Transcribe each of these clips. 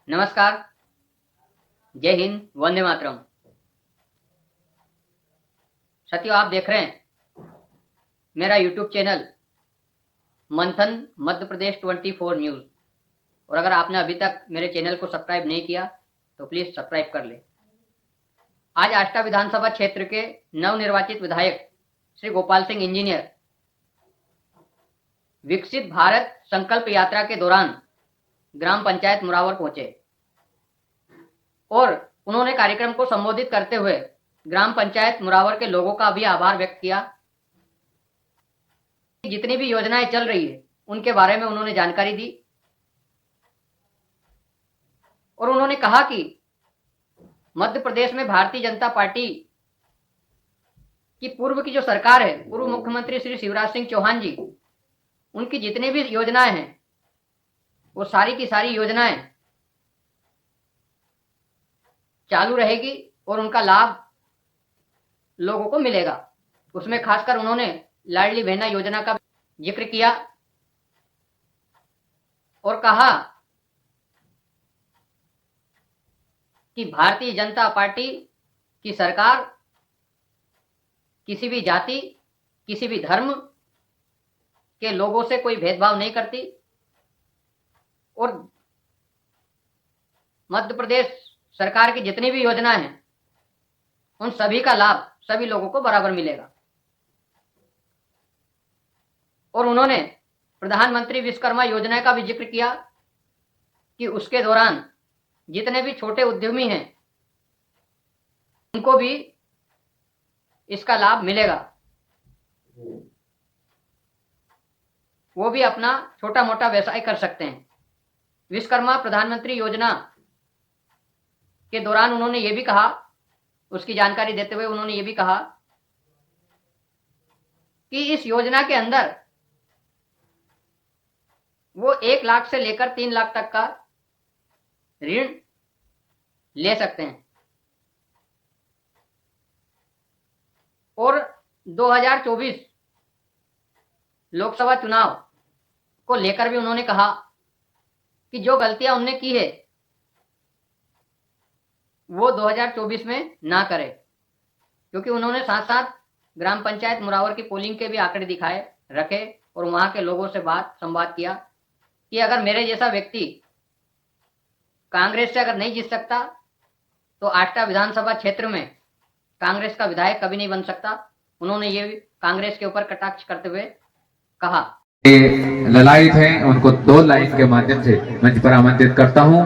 नमस्कार, जय हिंद, वंदे मातरम। साथियों, आप देख रहे हैं मेरा यूट्यूब चैनल मंथन मध्य प्रदेश 24 न्यूज़। और अगर आपने अभी तक मेरे चैनल को सब्सक्राइब नहीं किया तो प्लीज़ सब्सक्राइब कर ले। आज आष्टा विधानसभा क्षेत्र के नवनिर्वाचित विधायक श्री गोपाल सिंह इंजीनियर विकसित भारत संकल्प यात्रा के दौरान ग्राम पंचायत मुरावर पहुंचे और उन्होंने कार्यक्रम को संबोधित करते हुए ग्राम पंचायत मुरावर के लोगों का भी आभार व्यक्त किया। जितनी भी योजनाएं चल रही है उनके बारे में उन्होंने जानकारी दी और उन्होंने कहा कि मध्य प्रदेश में भारतीय जनता पार्टी की पूर्व की जो सरकार है, पूर्व मुख्यमंत्री श्री शिवराज सिंह चौहान जी, उनकी जितनी भी योजनाएं हैं वो सारी की सारी योजनाएं चालू रहेगी और उनका लाभ लोगों को मिलेगा। उसमें खासकर उन्होंने लाडली बहना योजना का जिक्र किया और कहा कि भारतीय जनता पार्टी की सरकार किसी भी जाति, किसी भी धर्म के लोगों से कोई भेदभाव नहीं करती और मध्य प्रदेश सरकार की जितनी भी योजनाएं हैं उन सभी का लाभ सभी लोगों को बराबर मिलेगा। और उन्होंने प्रधानमंत्री विश्वकर्मा योजना का भी जिक्र किया कि उसके दौरान जितने भी छोटे उद्यमी हैं उनको भी इसका लाभ मिलेगा, वो भी अपना छोटा मोटा व्यवसाय कर सकते हैं। विश्वकर्मा प्रधानमंत्री योजना के दौरान उन्होंने ये भी कहा, उसकी जानकारी देते हुए उन्होंने ये भी कहा कि इस योजना के अंदर वो 1 लाख से लेकर 3 लाख तक का ऋण ले सकते हैं। और 2024 लोकसभा चुनाव को लेकर भी उन्होंने कहा कि जो गलतियां उन्होंने की है वो 2024 में ना करे, क्योंकि उन्होंने साथ साथ ग्राम पंचायत मुरावर की पोलिंग के भी आंकड़े दिखाए रखे और वहां के लोगों से संवाद किया कि अगर मेरे जैसा व्यक्ति कांग्रेस से अगर नहीं जीत सकता तो आष्टा विधानसभा क्षेत्र में कांग्रेस का विधायक कभी नहीं बन सकता। उन्होंने ये कांग्रेस के ऊपर कटाक्ष करते हुए कहा। ललायत हैं, उनको 2 लाइन के माध्यम से मंच पर आमंत्रित करता हूं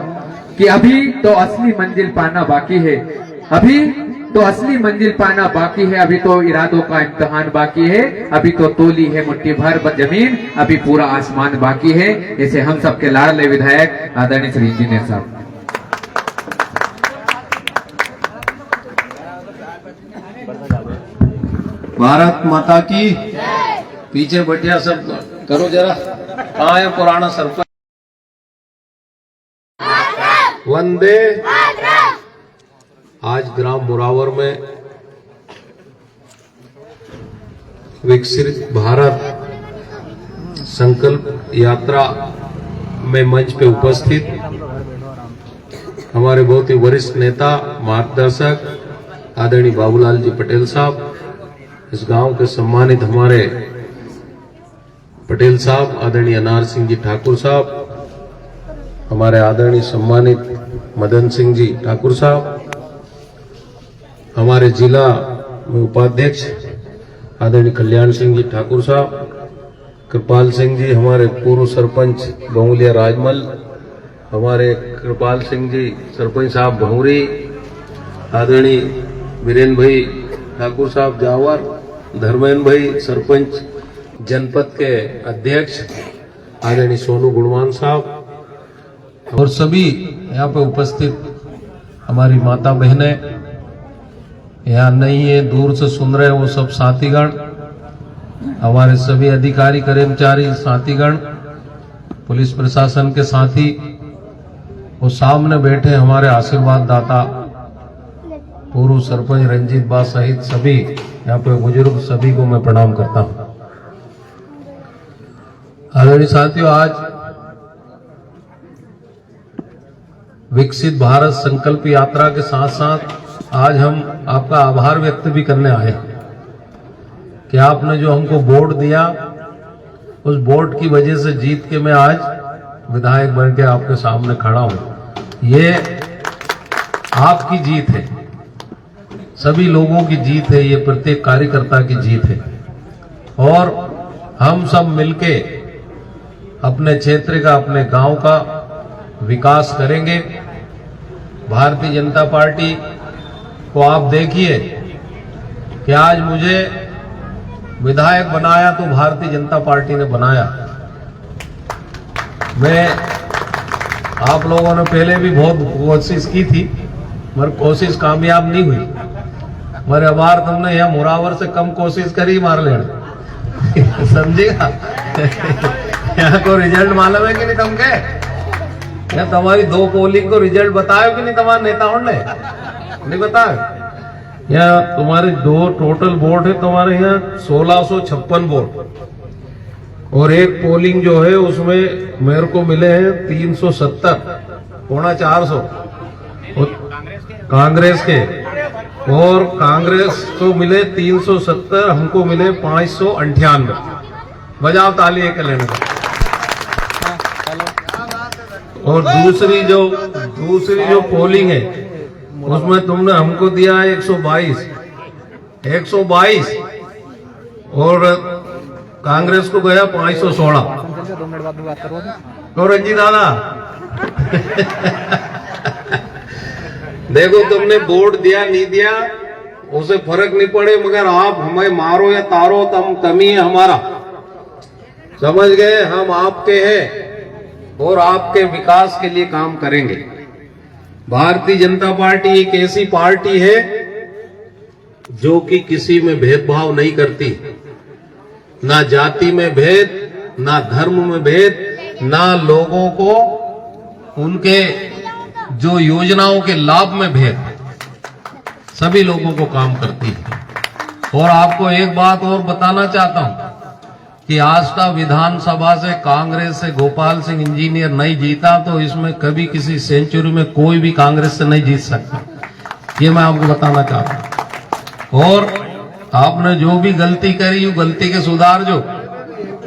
कि अभी तो असली मंजिल पाना बाकी है, अभी तो असली मंजिल पाना बाकी है, अभी तो इरादों का इम्तिहान बाकी है, अभी तो तोली है मुट्ठी भर जमीन, अभी पूरा आसमान बाकी है। ऐसे हम सबके लाडले विधायक आदरणीय श्री इंजीनियर साहब। भारत माता की। पीछे बैठिया सब करो जरा, कहाँ है पुराना सरपंच? वंदे। आज ग्राम मुरावर में विकसित भारत संकल्प यात्रा में मंच पे उपस्थित हमारे बहुत ही वरिष्ठ नेता, मार्गदर्शक आदरणीय बाबूलाल जी पटेल साहब, इस गांव के सम्मानित हमारे पटेल साहब, आदरणीय अनार सिंह जी ठाकुर साहब, हमारे आदरणीय सम्मानित मदन सिंह जी ठाकुर साहब, हमारे जिला में उपाध्यक्ष आदरणीय कल्याण सिंह जी ठाकुर साहब, कृपाल सिंह जी हमारे पूर्व सरपंच बहुलिया राजमल, हमारे कृपाल सिंह जी सरपंच साहब भौरी, आदरणीय वीरेंद्र भाई ठाकुर साहब जावर, धर्मेंद्र भाई सरपंच जनपद के अध्यक्ष आदरणीय सोनू गुणवान साहब और सभी यहाँ पे उपस्थित हमारी माता बहनें, यहाँ नहीं है दूर से सुन रहे वो सब साथीगण, हमारे सभी अधिकारी कर्मचारी साथीगण, पुलिस प्रशासन के साथी, वो सामने बैठे हमारे आशीर्वाद दाता पूर्व सरपंच रंजीत बा सहित सभी यहाँ पे बुजुर्ग, सभी को मैं प्रणाम करता हूँ। आदरणीय साथियों, आज विकसित भारत संकल्प यात्रा के साथ साथ आज हम आपका आभार व्यक्त भी करने आए हैं कि आपने जो हमको वोट दिया, उस वोट की वजह से जीत के मैं आज विधायक बन के आपके सामने खड़ा हूं। ये आपकी जीत है, सभी लोगों की जीत है, ये प्रत्येक कार्यकर्ता की जीत है और हम सब मिलके अपने क्षेत्र का, अपने गांव का विकास करेंगे। भारतीय जनता पार्टी को आप देखिए कि आज मुझे विधायक बनाया तो भारतीय जनता पार्टी ने बनाया। मैं आप लोगों ने पहले भी बहुत कोशिश की थी मगर कोशिश कामयाब नहीं हुई, मगर अबार तुमने यहाँ मुरावर से कम कोशिश करी मार लेना समझेगा। यहाँ को रिजल्ट मालूम है कि नहीं तुमके? यहाँ तुम्हारी 2 पोलिंग को रिजल्ट बतायो कि नहीं तुम्हारे नेताओं ने? नहीं बताया। यहाँ तुम्हारे 2 टोटल वोट है, तुम्हारे यहाँ 1656 वोट और एक पोलिंग जो है उसमें मेरे को मिले हैं 370, पौना 400 और कांग्रेस के, और कांग्रेस को मिले 370, हमको मिले 598। बजाओ ताली एक लेने का। और दूसरी जो पोलिंग है उसमें तुमने हमको दिया 122 और कांग्रेस को गया 516। और रंजी दादा देखो तुमने वोट दिया नहीं दिया उसे फर्क नहीं पड़े, मगर आप हमें मारो या तारो तम कमी है हमारा, समझ गए? हम आपके हैं और आपके विकास के लिए काम करेंगे। भारतीय जनता पार्टी एक ऐसी पार्टी है जो कि किसी में भेदभाव नहीं करती, ना जाति में भेद, ना धर्म में भेद, ना लोगों को उनके जो योजनाओं के लाभ में भेद, सभी लोगों को काम करती है। और आपको एक बात और बताना चाहता हूं कि आष्टा विधानसभा से कांग्रेस से गोपाल सिंह इंजीनियर नहीं जीता तो इसमें कभी किसी सेंचुरी में कोई भी कांग्रेस से नहीं जीत सकता, ये मैं आपको बताना चाहता हूं। और आपने जो भी गलती करी वो गलती के सुधार जो,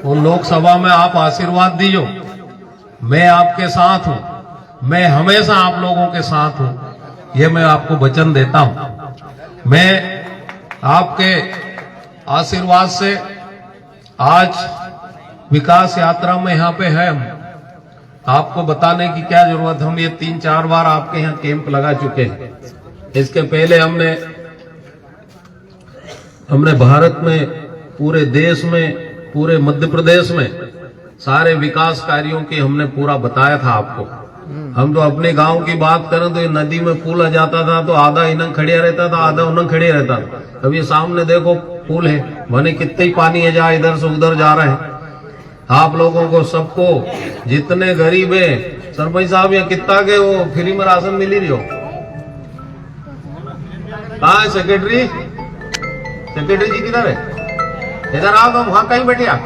और लोकसभा में आप आशीर्वाद दीजो, मैं आपके साथ हूं, मैं हमेशा आप लोगों के साथ हूं, ये मैं आपको वचन देता हूं। मैं आपके आशीर्वाद से आज विकास यात्रा में यहाँ पे है, हम आपको बताने की क्या जरूरत, हम ये 3-4 बार आपके यहाँ कैंप लगा चुके हैं। इसके पहले हमने भारत में, पूरे देश में, पूरे मध्य प्रदेश में सारे विकास कार्यों की हमने पूरा बताया था आपको। हम तो अपने गांव की बात करें तो ये नदी में पुल आ जाता था तो आधा इनंग खड़िया रहता था, आधा उनंग खड़िया रहता था। अब ये सामने देखो पुल है, माने कितने ही पानी है, जहाँ इधर से उधर जा रहे हैं। आप लोगों को सबको जितने गरीब है, सरपंच साहब यहाँ कितना के वो फ्री में राशन मिल ही रही हो? कहाँ है सेक्रेटरी जी किधर है? इधर आओ, तो वहां कहीं बैठे आप।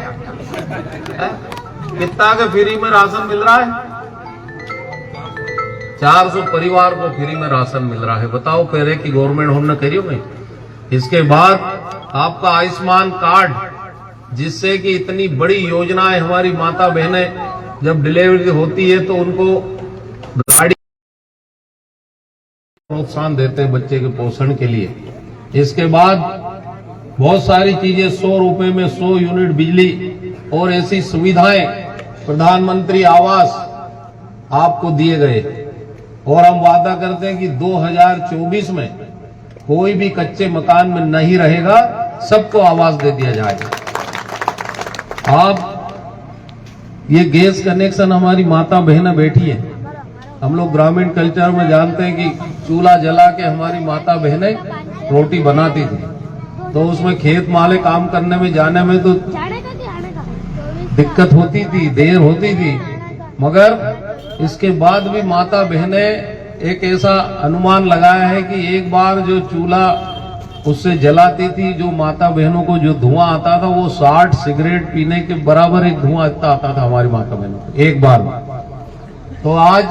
कितना के फ्री में राशन मिल रहा है? 400 परिवार को फ्री में राशन मिल रहा है। बताओ पहले की गवर्नमेंट हमने करी हो? इसके बाद आपका आयुष्मान कार्ड, जिससे कि इतनी बड़ी योजनाएं हमारी माता बहनें जब डिलीवरी होती है तो उनको गाड़ी प्रोत्साहन देते हैं बच्चे के पोषण के लिए। इसके बाद बहुत सारी चीजें, 100 रुपए में 100 यूनिट बिजली और ऐसी सुविधाएं, प्रधानमंत्री आवास आपको दिए गए। और हम वादा करते हैं कि 2024 में कोई भी कच्चे मकान में नहीं रहेगा, सबको आवास दे दिया जाएगा। आप ये गैस कनेक्शन, हमारी माता बहनें बैठी है, हम लोग ग्रामीण कल्चर में जानते हैं कि चूल्हा जला के हमारी माता बहनें रोटी बनाती थी, तो उसमें खेत माले काम करने में जाने में तो दिक्कत होती थी, देर होती थी, मगर इसके बाद भी माता बहनें एक ऐसा अनुमान लगाया है कि एक बार जो चूल्हा उससे जलाती थी, जो माता बहनों को जो धुआं आता था वो 60 सिगरेट पीने के बराबर एक धुआं इतना आता था हमारी माता बहनों को एक बार में। तो आज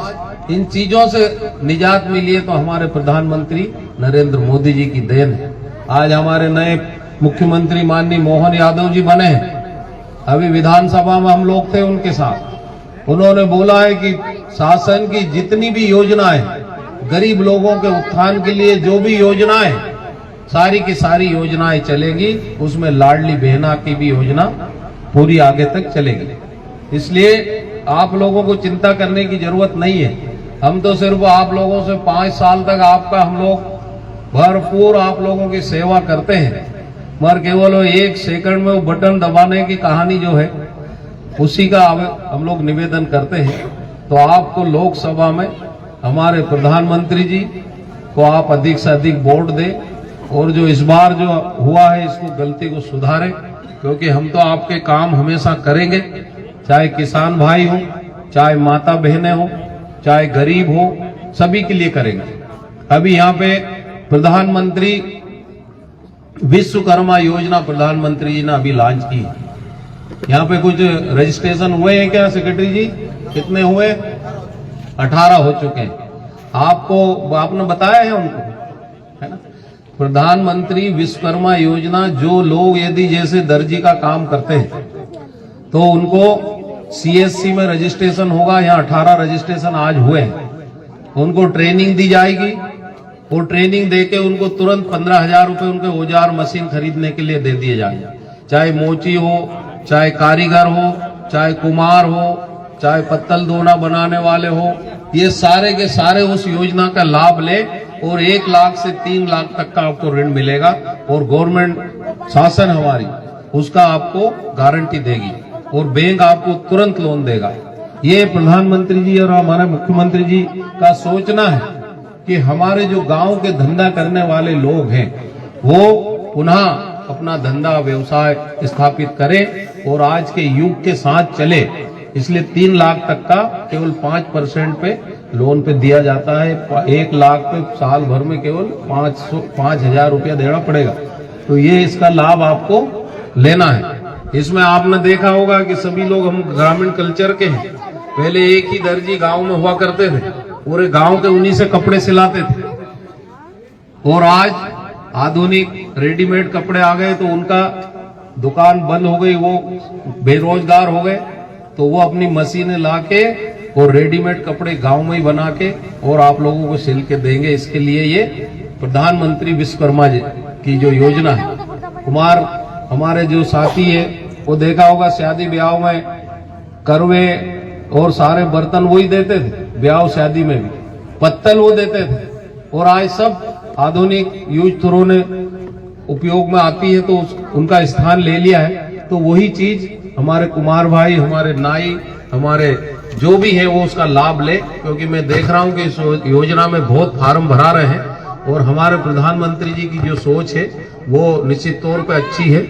इन चीजों से निजात मिली है तो हमारे प्रधानमंत्री नरेंद्र मोदी जी की देन है। आज हमारे नए मुख्यमंत्री माननीय मोहन यादव जी बने हैं। अभी विधानसभा में हम लोग थे उनके साथ। उन्होंने बोला है कि शासन की जितनी भी योजनाएं, गरीब लोगों के उत्थान के लिए जो भी योजनाएं, सारी की सारी योजनाएं चलेगी। उसमें लाडली बहना की भी योजना पूरी आगे तक चलेगी। इसलिए आप लोगों को चिंता करने की जरूरत नहीं है। हम तो सिर्फ आप लोगों से 5 साल तक आपका हम लोग भरपूर आप लोगों की सेवा करते हैं, मगर केवल 1 सेकंड में वो बटन दबाने की कहानी जो है उसी का हम लोग निवेदन करते हैं। तो आपको लोकसभा में हमारे प्रधानमंत्री जी को आप अधिक से अधिक वोट दें और जो इस बार जो हुआ है इसको गलती को सुधारें, क्योंकि हम तो आपके काम हमेशा करेंगे, चाहे किसान भाई हो, चाहे माता बहनें हो, चाहे गरीब हो, सभी के लिए करेंगे। अभी यहाँ पे प्रधानमंत्री विश्वकर्मा योजना प्रधानमंत्री जी ने अभी लॉन्च की है। यहाँ पे कुछ रजिस्ट्रेशन हुए हैं क्या सेक्रेटरी जी? कितने हुए? 18 हो चुके हैं। आपने बताया है उनको, है ना? प्रधानमंत्री विश्वकर्मा योजना, जो लोग यदि जैसे दर्जी का काम करते हैं तो उनको CSC में रजिस्ट्रेशन होगा। यहाँ 18 रजिस्ट्रेशन आज हुए हैं। उनको ट्रेनिंग दी जाएगी। वो ट्रेनिंग देके उनको तुरंत 15,000 रुपए उनके औजार मशीन खरीदने के लिए दे दिए जाएंगे। चाहे मोची हो, चाहे कारीगर हो, चाहे कुम्हार हो, चाहे पत्तल दोना बनाने वाले हो, ये सारे के सारे उस योजना का लाभ ले और 1 लाख से 3 लाख तक का आपको ऋण मिलेगा और गवर्नमेंट शासन हमारी उसका आपको गारंटी देगी और बैंक आपको तुरंत लोन देगा। ये प्रधानमंत्री जी और हमारे मुख्यमंत्री जी का सोचना है कि हमारे जो गांव के धंधा करने वाले लोग हैं वो पुनः अपना धंधा व्यवसाय स्थापित करें और आज के युग के साथ चले। इसलिए 3 लाख तक का केवल 5% पे लोन पे दिया जाता है। 1 लाख पे साल भर में केवल 5,000 रुपया देना पड़ेगा। तो ये इसका लाभ आपको लेना है। इसमें आपने देखा होगा कि सभी लोग हम ग्रामीण कल्चर के हैं। पहले एक ही दर्जी गांव में हुआ करते थे, पूरे गांव के उन्हीं से कपड़े सिलाते थे और आज आधुनिक रेडीमेड कपड़े आ गए तो उनका दुकान बंद हो गई, वो बेरोजगार हो गए। तो वो अपनी मशीनें लाके और रेडीमेड कपड़े गांव में ही बना के और आप लोगों को सिल के देंगे। इसके लिए ये प्रधानमंत्री विश्वकर्मा जी की जो योजना है, कुमार हमारे जो साथी है वो देखा होगा शादी ब्याह में करवे और सारे बर्तन वही देते थे, ब्याह शादी में भी पत्तल वो देते थे और आज सब आधुनिक यूज थ्रो ने उपयोग में आती है तो उनका स्थान ले लिया है। तो वही चीज हमारे कुमार भाई, हमारे नाई, हमारे जो भी है वो उसका लाभ ले, क्योंकि मैं देख रहा हूं कि इस योजना में बहुत फार्म भरा रहे हैं और हमारे प्रधानमंत्री जी की जो सोच है वो निश्चित तौर पे अच्छी है।